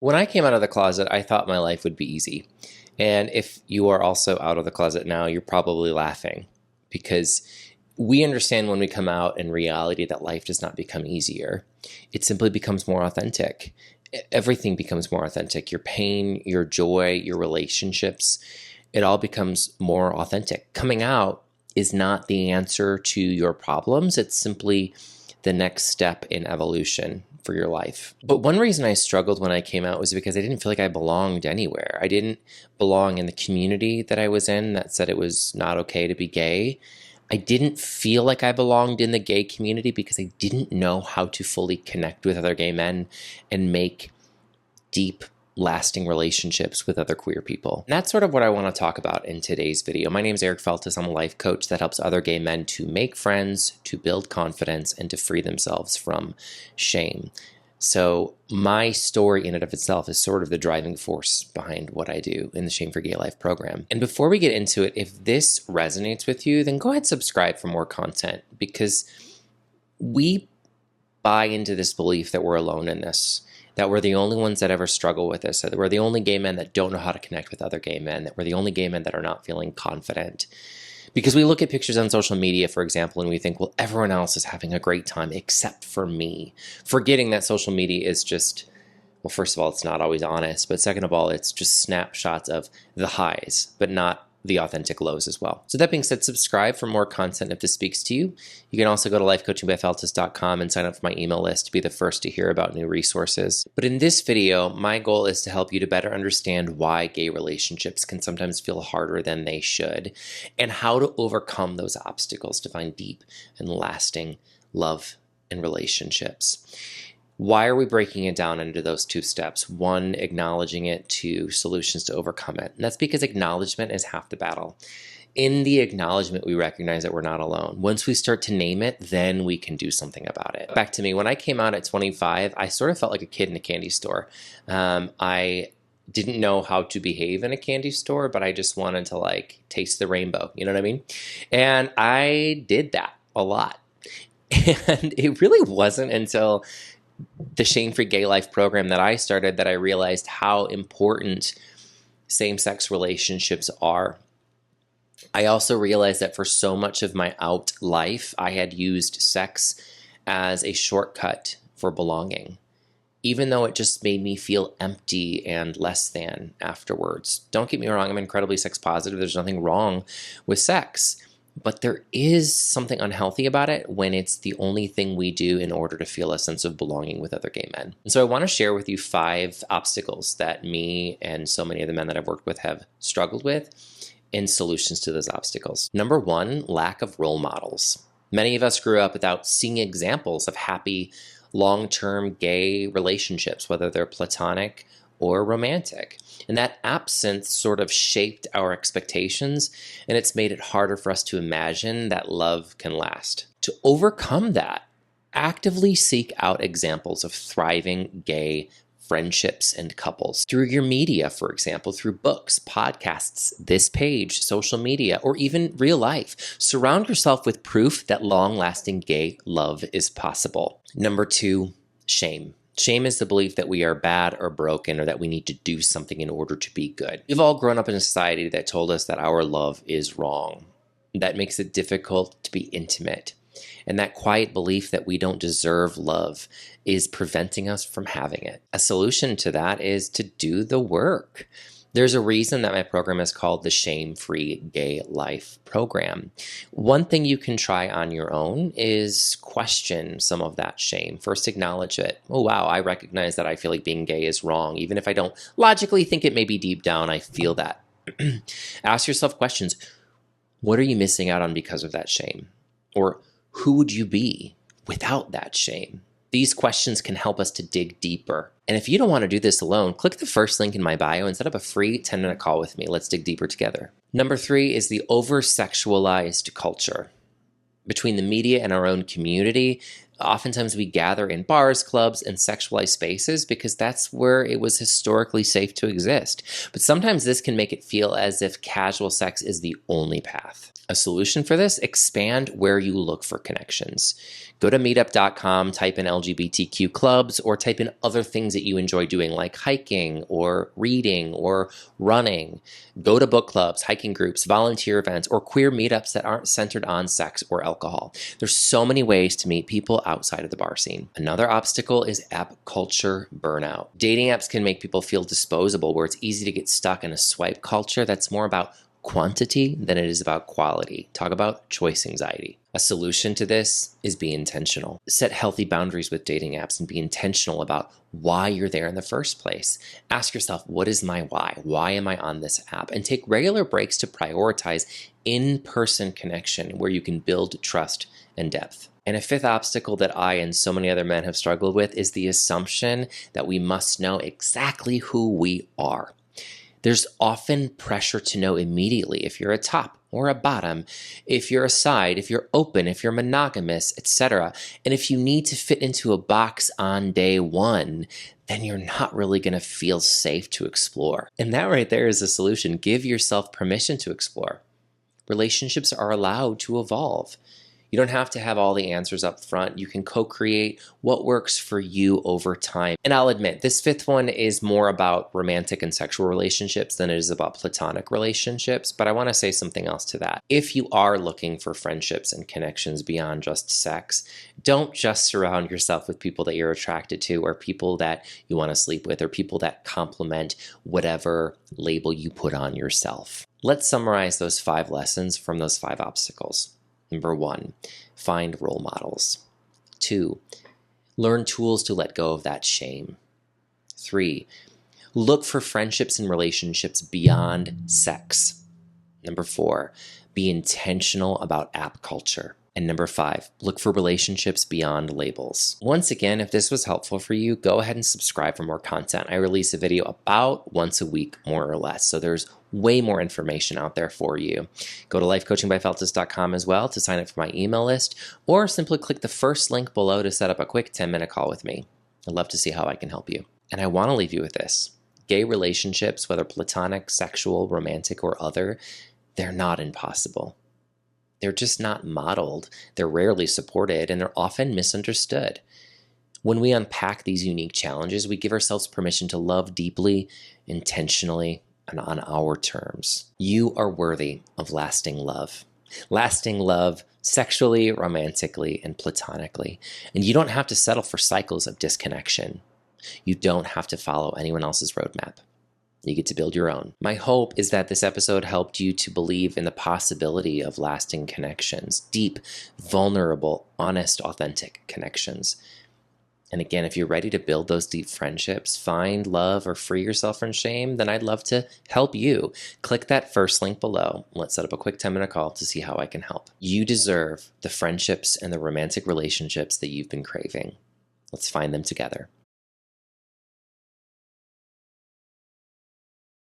When I came out of the closet, I thought my life would be easy. And if you are also out of the closet now, you're probably laughing because we understand when we come out in reality that life does not become easier. It simply becomes more authentic. Everything becomes more authentic. Your pain, your joy, your relationships, it all becomes more authentic. Coming out is not the answer to your problems. It's simply the next step in evolution for your life. But one reason I struggled when I came out was because I didn't feel like I belonged anywhere. I didn't belong in the community that I was in that said it was not okay to be gay. I didn't feel like I belonged in the gay community because I didn't know how to fully connect with other gay men and make deep, lasting relationships with other queer people. And that's sort of what I want to talk about in today's video. My name is Eric Feltus. I'm a life coach that helps other gay men to make friends, to build confidence, and to free themselves from shame. So my story in and of itself is sort of the driving force behind what I do in the Shame for Gay Life program. And before we get into it, if this resonates with you, then go ahead and subscribe for more content, because we buy into this belief that we're alone in this, that we're the only ones that ever struggle with this, that we're the only gay men that don't know how to connect with other gay men, that we're the only gay men that are not feeling confident. Because we look at pictures on social media, for example, and we think, well, everyone else is having a great time except for me. Forgetting that social media is just, well, first of all, it's not always honest, but second of all, it's just snapshots of the highs, but not the authentic lows as well. So that being said, subscribe for more content if this speaks to you. You can also go to lifecoachingbyfeltus.com and sign up for my email list to be the first to hear about new resources. But in this video, my goal is to help you to better understand why gay relationships can sometimes feel harder than they should, and how to overcome those obstacles to find deep and lasting love and relationships. Why are we breaking it down into those two steps? One, acknowledging it; two, solutions to overcome it. And that's because acknowledgement is half the battle. In the acknowledgement, we recognize that we're not alone. Once we start to name it, then we can do something about it. Back to me, when I came out at 25, I sort of felt like a kid in a candy store. I didn't know how to behave in a candy store, but I just wanted to taste the rainbow, you know what I mean? And I did that a lot. And it really wasn't until the Shame Free Gay Life program that I started that I realized how important same-sex relationships are. I also realized that for so much of my out life, I had used sex as a shortcut for belonging, even though it just made me feel empty and less than afterwards. Don't get me wrong, I'm incredibly sex positive. There's nothing wrong with sex. But there is something unhealthy about it when it's the only thing we do in order to feel a sense of belonging with other gay men. And so I want to share with you 5 obstacles that me and so many of the men that I've worked with have struggled with, and solutions to those obstacles. Number 1, lack of role models. Many of us grew up without seeing examples of happy, long-term gay relationships, whether they're platonic or romantic. And that absence sort of shaped our expectations, and it's made it harder for us to imagine that love can last. To overcome that, actively seek out examples of thriving gay friendships and couples through your media, for example, through books, podcasts, this page, social media, or even real life. Surround yourself with proof that long-lasting gay love is possible. Number 2, shame. Shame is the belief that we are bad or broken, or that we need to do something in order to be good. We've all grown up in a society that told us that our love is wrong. That makes it difficult to be intimate. And that quiet belief that we don't deserve love is preventing us from having it. A solution to that is to do the work. There's a reason that my program is called the Shame Free Gay Life program. One thing you can try on your own is question some of that shame. First, acknowledge it. Oh, wow, I recognize that I feel like being gay is wrong. Even if I don't logically think it, maybe deep down I feel that. Ask yourself questions. What are you missing out on because of that shame? Or who would you be without that shame? These questions can help us to dig deeper. And if you don't want to do this alone, click the first link in my bio and set up a free 10-minute call with me. Let's dig deeper together. Number 3 is the over-sexualized culture. Between the media and our own community, Oftentimes we gather in bars, clubs, and sexualized spaces because that's where it was historically safe to exist. But sometimes this can make it feel as if casual sex is the only path. A solution for this: expand where you look for connections. Go to meetup.com, type in LGBTQ clubs, or type in other things that you enjoy doing, like hiking or reading or running. Go to book clubs, hiking groups, volunteer events, or queer meetups that aren't centered on sex or alcohol. There's so many ways to meet people outside of the bar scene. Another obstacle is app culture burnout. Dating apps can make people feel disposable, where it's easy to get stuck in a swipe culture that's more about quantity than it is about quality. Talk about choice anxiety. A solution to this is be intentional. Set healthy boundaries with dating apps and be intentional about why you're there in the first place. Ask yourself, what is my why? Why am I on this app? And take regular breaks to prioritize in-person connection where you can build trust and depth. And a fifth obstacle that I and so many other men have struggled with is the assumption that we must know exactly who we are. There's often pressure to know immediately if you're a top or a bottom, if you're a side, if you're open, if you're monogamous, etc. And if you need to fit into a box on day one, then you're not really going to feel safe to explore. And that right there is a solution. Give yourself permission to explore. Relationships are allowed to evolve. You don't have to have all the answers up front. You can co-create what works for you over time. And I'll admit, this fifth one is more about romantic and sexual relationships than it is about platonic relationships, but I want to say something else to that. If you are looking for friendships and connections beyond just sex, don't just surround yourself with people that you're attracted to, or people that you want to sleep with, or people that complement whatever label you put on yourself. Let's summarize those 5 lessons from those 5 obstacles. Number 1, find role models. 2, learn tools to let go of that shame. 3, look for friendships and relationships beyond sex. Number 4, be intentional about app culture. And number 5, look for relationships beyond labels. Once again, if this was helpful for you, go ahead and subscribe for more content. I release a video about once a week, more or less. So there's way more information out there for you. Go to lifecoachingbyfeltus.com as well to sign up for my email list, or simply click the first link below to set up a quick 10-minute call with me. I'd love to see how I can help you. And I want to leave you with this. Gay relationships, whether platonic, sexual, romantic, or other, they're not impossible. They're just not modeled, they're rarely supported, and they're often misunderstood. When we unpack these unique challenges, we give ourselves permission to love deeply, intentionally, and on our terms. You are worthy of lasting love. Lasting love sexually, romantically, and platonically. And you don't have to settle for cycles of disconnection. You don't have to follow anyone else's roadmap. You get to build your own. My hope is that this episode helped you to believe in the possibility of lasting connections, deep, vulnerable, honest, authentic connections. And again, if you're ready to build those deep friendships, find love, or free yourself from shame, then I'd love to help you. Click that first link below. Let's set up a quick 10-minute call to see how I can help. You deserve the friendships and the romantic relationships that you've been craving. Let's find them together.